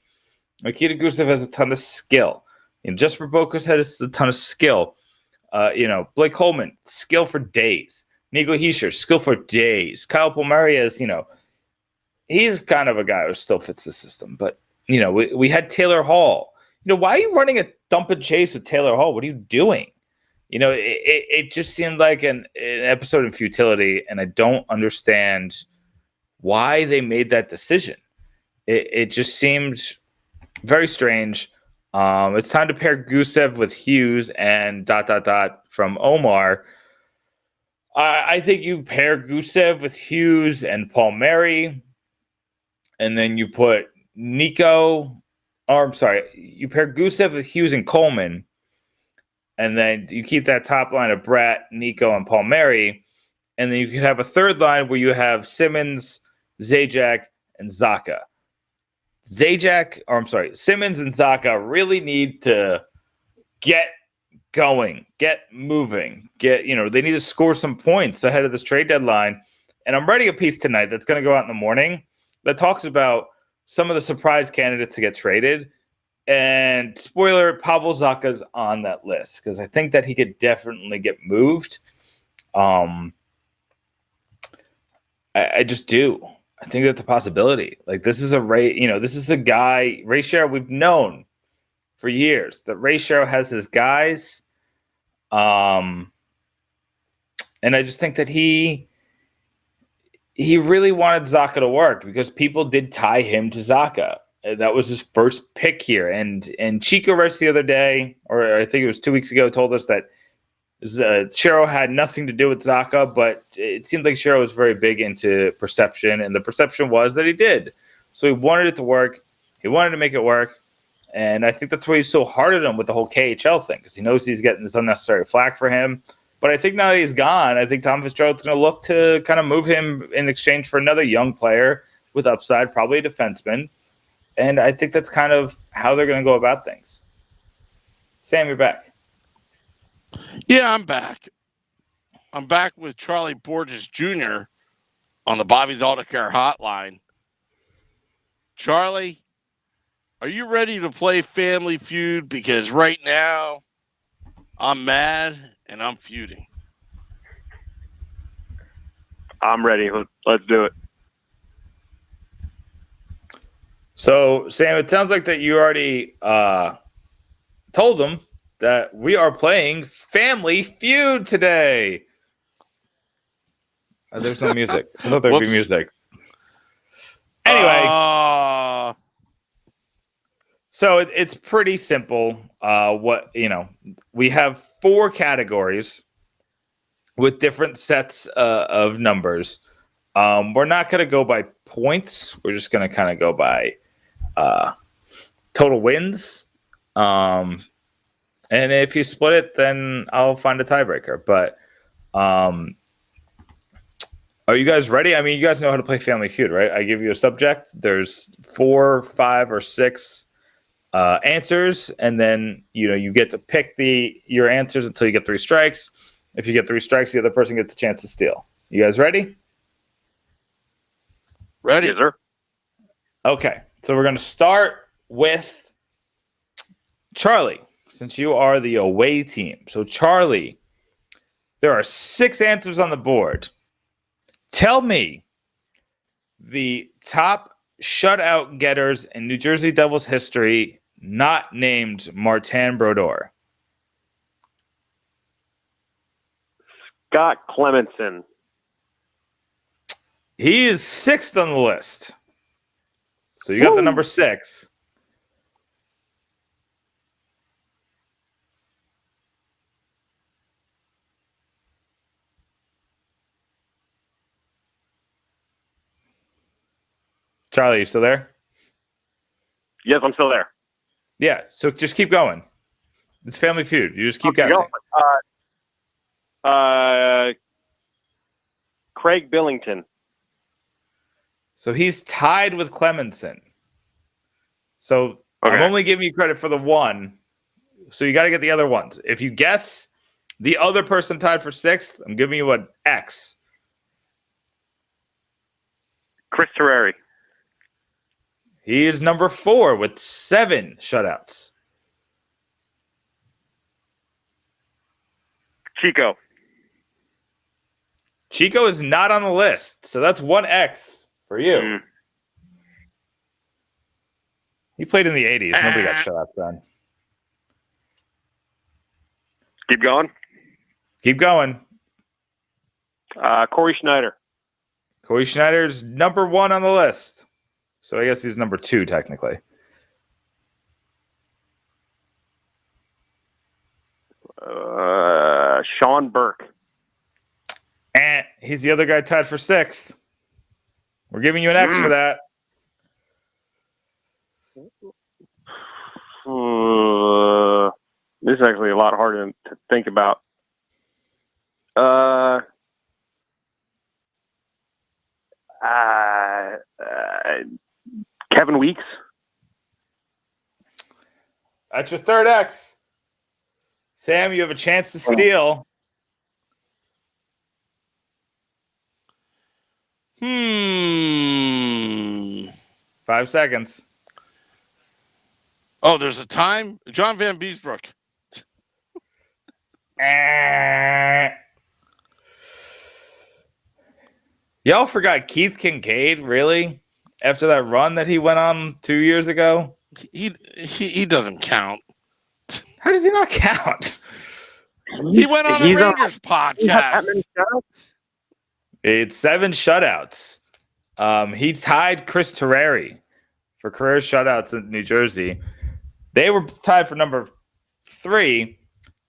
Nikita Gusev has a ton of skill. And Jesper Bokus has a ton of skill. Blake Coleman, skill for days. Nico Hischier, skill for days. Kyle Palmieri is, he's kind of a guy who still fits the system. But, we had Taylor Hall. Why are you running a dump and chase with Taylor Hall? What are you doing? It just seemed like an episode of futility, and I don't understand why they made that decision. It just seemed very strange. It's time to pair Gusev with Hughes and ... from Omar. I think you pair Gusev with Hughes and Palmieri, and then you put Nico, or I'm sorry, you pair Gusev with Hughes and Coleman, and then you keep that top line of Bratt, Nico, and Palmieri, and then you could have a third line where you have Simmons, Zajac, and Zaka. Simmons and Zaka really need to get going, get moving, they need to score some points ahead of this trade deadline. And I'm writing a piece tonight that's going to go out in the morning that talks about some of the surprise candidates to get traded. And spoiler, Pavel Zacha's on that list because I think that he could definitely get moved. I just do. I think that's a possibility. Like, this is this is a guy, Ray Shero, we've known for years that Ray Shero has his guys. And I just think that he really wanted Zacha to work because people did tie him to Zacha. That was his first pick here. And Chico Rich the other day, or I think it was 2 weeks ago, told us that Shero had nothing to do with Zacha, but it seemed like Shero was very big into perception, and the perception was that he did. So he wanted it to work. He wanted to make it work. And I think that's why he's so hard at him with the whole KHL thing, because he knows he's getting this unnecessary flack for him. But I think now that he's gone, I think Tom Fitzgerald's going to look to kind of move him in exchange for another young player with upside, probably a defenseman. And I think that's kind of how they're going to go about things. Sam, you're back. Yeah, I'm back. I'm back with Charlie Borges Jr. on the Bobby's Auto Care hotline. Charlie, are you ready to play Family Feud? Because right now, I'm mad and I'm feuding. I'm ready. Let's do it. So, Sam, it sounds like that you already told them that we are playing Family Feud today. There's no music. I thought there'd be music. Anyway. So it's pretty simple. We have 4 categories with different sets of numbers. We're not going to go by points. We're just going to kind of go by total wins. And if you split it, then I'll find a tiebreaker. But are you guys ready? I mean, you guys know how to play Family Feud, right? I give you a subject. There's 4, 5, or 6 answers, and then you get to pick your answers until you get 3 strikes. If you get 3 strikes, the other person gets a chance to steal. You guys ready? Ready. Yes, sir. Okay, so we're going to start with Charlie, since you are the away team. So, Charlie, there are 6 answers on the board. Tell me the top shutout getters in New Jersey Devils history not named Martin Brodeur. Scott Clemenson. He is 6th on the list. So you got the number 6. Charlie, you still there? Yes, I'm still there. Yeah, so just keep going. It's Family Feud. You just keep guessing. Craig Billington. So he's tied with Clemenson. So Okay. I'm only giving you credit for the 1. So you got to get the other ones. If you guess the other person tied for 6th, I'm giving you an X. Chris Terreri. He is number 4 with 7 shutouts. Chico. Chico is not on the list, so that's 1 X for you. He played in the 80s. Nobody got shutouts then. Keep going. Keep going. Corey Schneider. Corey Schneider's number 1 on the list. So I guess he's number 2 technically. Sean Burke. And he's the other guy tied for 6th. We're giving you an X for that. This is actually a lot harder to think about. Kevin Weeks. That's your third X. Sam, you have a chance to steal. 5 seconds. Oh, there's a time? John Van Beesbrook. Y'all forgot Keith Kincaid, really? After that run that he went on 2 years ago? He doesn't count. How does he not count? He went on a Rangers podcast. It's 7 shutouts. He tied Chris Terreri for career shutouts in New Jersey. They were tied for number 3.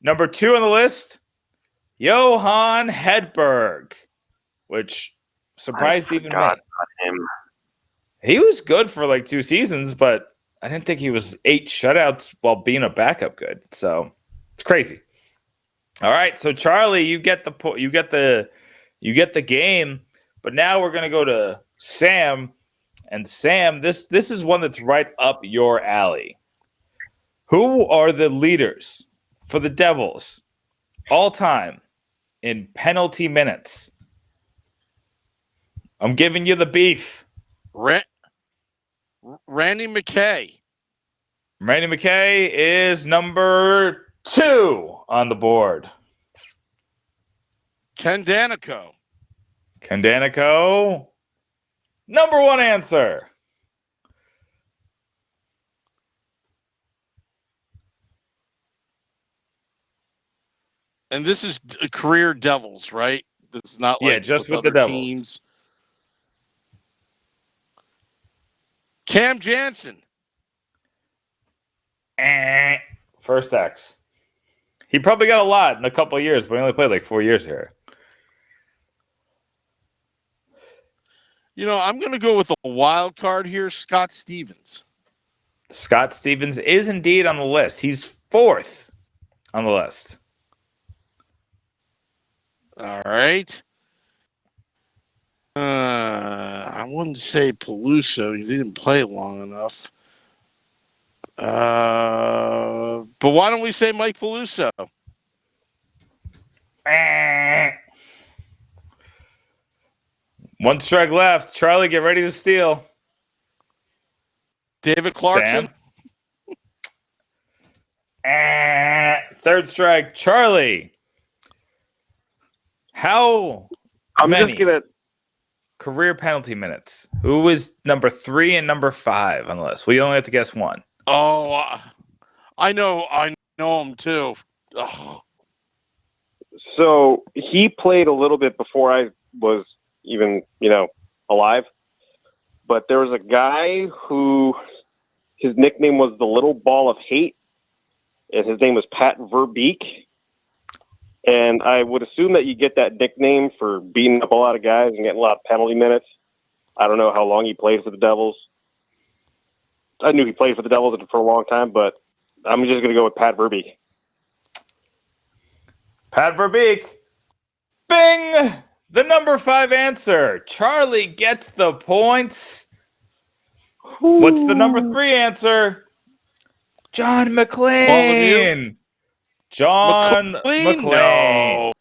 Number 2 on the list, Johan Hedberg, which surprised even me. Him. He was good for like 2 seasons, but I didn't think he was 8 shutouts while being a backup good. So it's crazy. All right, so Charlie, you get the game, but now we're gonna go to Sam. And Sam, this is one that's right up your alley. Who are the leaders for the Devils all time in penalty minutes? I'm giving you the beef. Randy McKay. Randy McKay is number 2 on the board. Ken Danico. Ken Danico, number 1 answer. And this is career Devils, right? This is not like just with other the Devils. teams. Cam Jansen. First X. He probably got a lot in a couple of years, but he only played like 4 years here. You know, I'm going to go with a wild card here, Scott Stevens. Scott Stevens is indeed on the list. He's 4th on the list. All right. I wouldn't say Peluso because he didn't play long enough. But why don't we say Mike Peluso? One strike left. Charlie, get ready to steal. David Clarkson. Third strike. Charlie. How many career penalty minutes? Who is number 3 and number 5 on the list? We only have to guess one. Oh, I know him too. Oh. So he played a little bit before I was even, alive. But there was a guy who his nickname was the Little Ball of Hate, and his name was Pat Verbeek. And I would assume that you get that nickname for beating up a lot of guys and getting a lot of penalty minutes. I don't know how long he played for the Devils. I knew he played for the Devils for a long time, but I'm just going to go with Pat Verbeek. Pat Verbeek. Bing! The number 5 answer. Charlie gets the points. Ooh. What's the number 3 answer? John McClain. John McClain. No.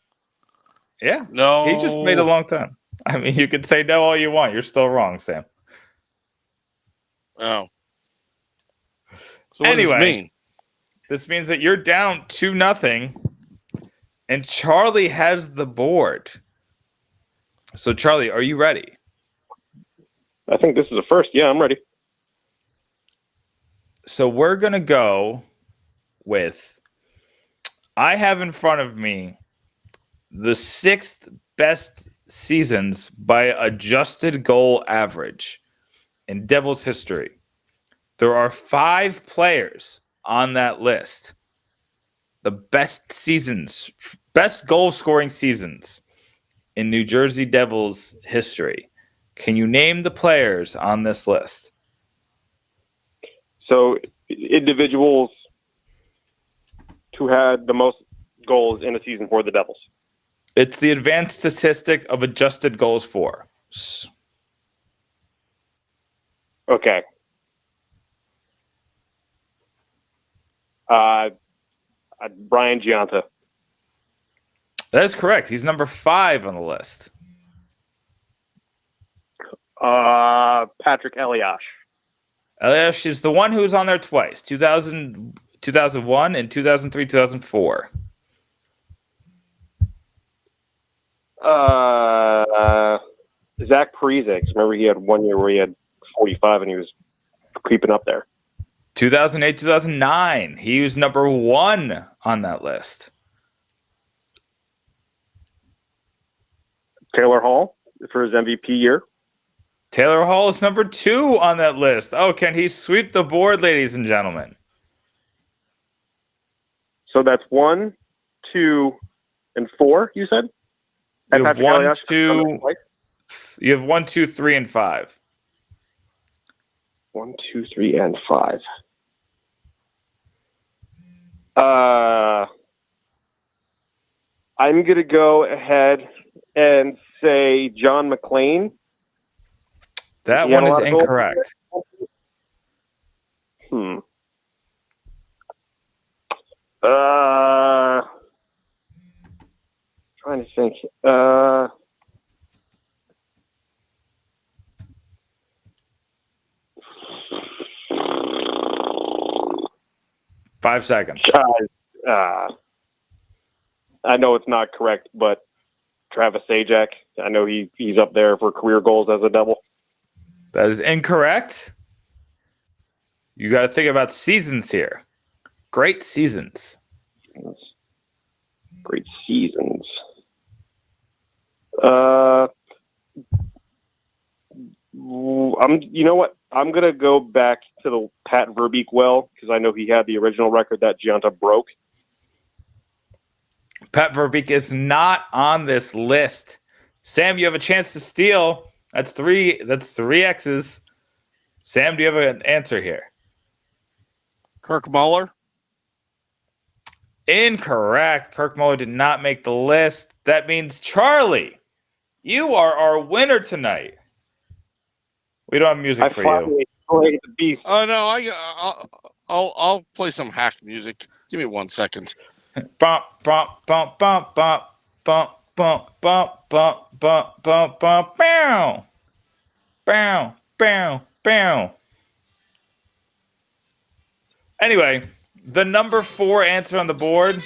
Yeah. No. He just played a long time. I mean, you could say no all you want. You're still wrong, Sam. Oh. So what does this mean? This means that you're down 2-0, and Charlie has the board. So, Charlie, are you ready? I think this is a first. Yeah, I'm ready. So we're going to go with, I have in front of me the 6th best seasons by adjusted goal average in Devils history. There are 5 players on that list. The best seasons, best goal scoring seasons in New Jersey Devils history. Can you name the players on this list? So individuals who had the most goals in a season for the Devils. It's the advanced statistic of adjusted goals for. Okay. Brian Giunta. That is correct. He's number 5 on the list. Patrick Elias. Elias is the one who was on there twice, 2001 and 2003, 2004. Zach Parise. Remember, he had 1 year where he had 45 and he was creeping up there. 2008, 2009. He was number 1 on that list. Taylor Hall for his MVP year. Taylor Hall is number 2 on that list. Oh, can he sweep the board, ladies and gentlemen? So that's 1, 2, and 4, you said? You have Patrick Elias 1, 2, 3, and 5. 1, 2, 3, and 5. I'm going to go ahead and say John McClain. That one is incorrect. Trying to think. 5 seconds. I know it's not correct, but Travis Zajac. I know he's up there for career goals as a Devil. That is incorrect. You got to think about seasons here. Great seasons. Great seasons. You know what? I'm gonna go back to the Pat Verbeek well because I know he had the original record that Giunta broke. Pat Verbeek is not on this list. Sam, you have a chance to steal. That's three X's. Sam, do you have an answer here? Kirk Muller. Incorrect. Kirk Muller did not make the list. That means Charlie, you are our winner tonight. We don't have music for you. Oh no, I'll play some hack music. Give me 1 second. Bump bump bump bump bump bump bump bump bump bump bump bump bow bow bow bow. Anyway, the number 4 answer on the board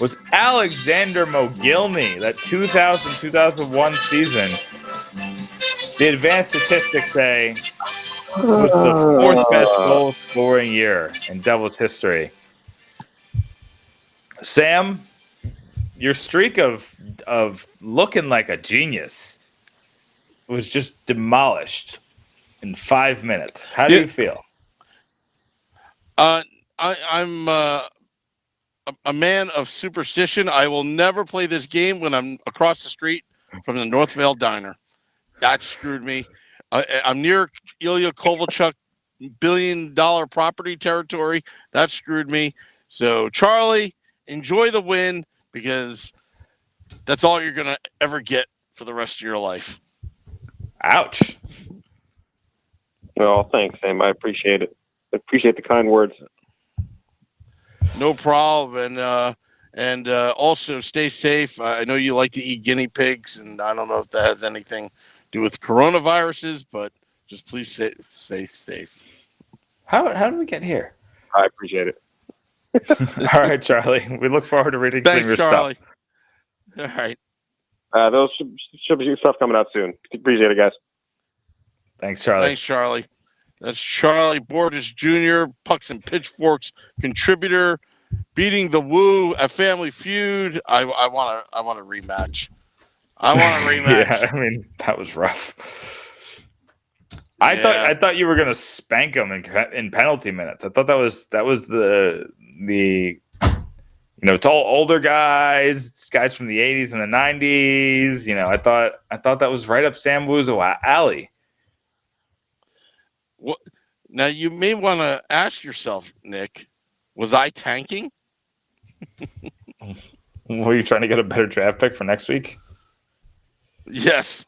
was Alexander Mogilny. That 2000-2001 season. The advanced statistics say it was the 4th best goal scoring year in Devils history. Sam, your streak of looking like a genius was just demolished in 5 minutes. How do you feel? I'm a man of superstition. I will never play this game when I'm across the street from the Northvale Diner. That screwed me. I'm near Ilya Kovalchuk $1 billion property territory. That screwed me. So, Charlie, enjoy the win because that's all you're going to ever get for the rest of your life. Ouch. Well, thanks, Sam. I appreciate it. I appreciate the kind words. No problem. And also stay safe. I know you like to eat guinea pigs, and I don't know if that has anything to do with coronaviruses, but just please stay safe. How did we get here? I appreciate it. All right, Charlie. We look forward to reading some of your Charlie. stuff. All right. Those should be stuff coming out soon. Appreciate it, guys. Thanks, Charlie. Thanks, Charlie. That's Charlie Borges Jr., Pucks and Pitchforks contributor, beating the Woo at Family Feud. I want a rematch. I want a rematch. Yeah, I mean that was rough. I thought you were gonna spank him in penalty minutes. I thought that was the it's all older guys from the 80s and the 90s. I thought that was right up Sam Woo's alley. Now, you may want to ask yourself, Nick, was I tanking? Were you trying to get a better draft pick for next week? Yes.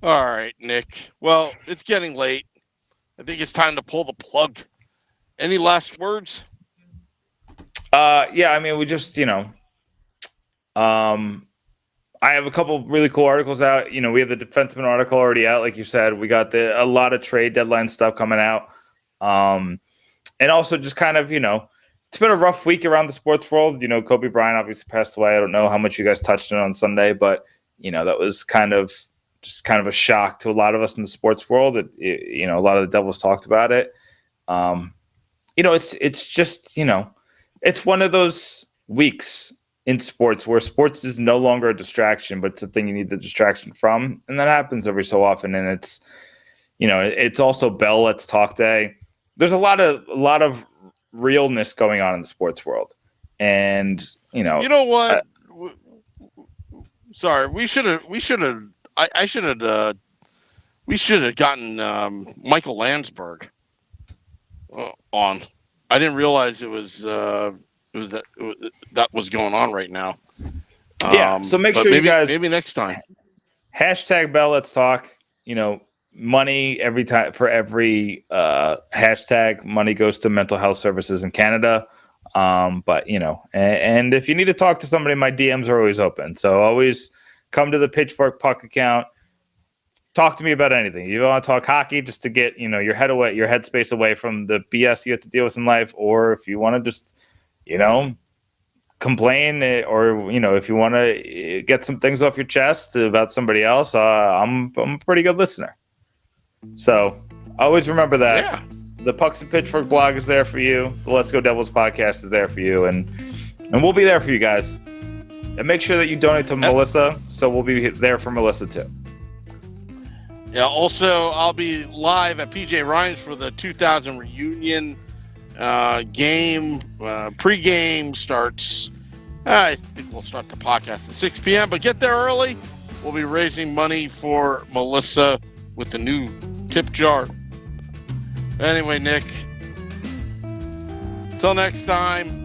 All right, Nick. Well, it's getting late. I think it's time to pull the plug. Any last words? Yeah, I mean, we just, I have a couple really cool articles out. We have the defenseman article already out, like you said. We got a lot of trade deadline stuff coming out. And also just kind of, it's been a rough week around the sports world. Kobe Bryant obviously passed away. I don't know how much you guys touched on Sunday, but, that was kind of a shock to a lot of us in the sports world. A lot of the Devils talked about it. It's just, it's one of those weeks in sports where sports is no longer a distraction, but it's the thing you need the distraction from. And that happens every so often. And it's also Bell Let's Talk Day. There's a lot of realness going on in the sports world. And, you know what? Sorry, we should have gotten Michael Landsberg on. I didn't realize it was that was going on right now. So make sure you guys maybe next time. Hashtag Bell Let's Talk. Money every time for every hashtag. Money goes to mental health services in Canada. But and if you need to talk to somebody, my DMs are always open. So always come to the Pitchfork Puck account. Talk to me about anything. You want to talk hockey just to get your headspace away from the BS you have to deal with in life, or if you want to just complain, or if you want to get some things off your chest about somebody else, I'm a pretty good listener. So always remember that. Yeah. The Pucks and Pitchfork blog is there for you. The Let's Go Devils podcast is there for you, and we'll be there for you guys. And make sure that you donate to Melissa, so we'll be there for Melissa too. Yeah. Also, I'll be live at PJ Ryan's for the 2000 reunion game. Pre-game starts. I think we'll start the podcast at 6 p.m. But get there early. We'll be raising money for Melissa with the new tip jar. Anyway, Nick. Till next time.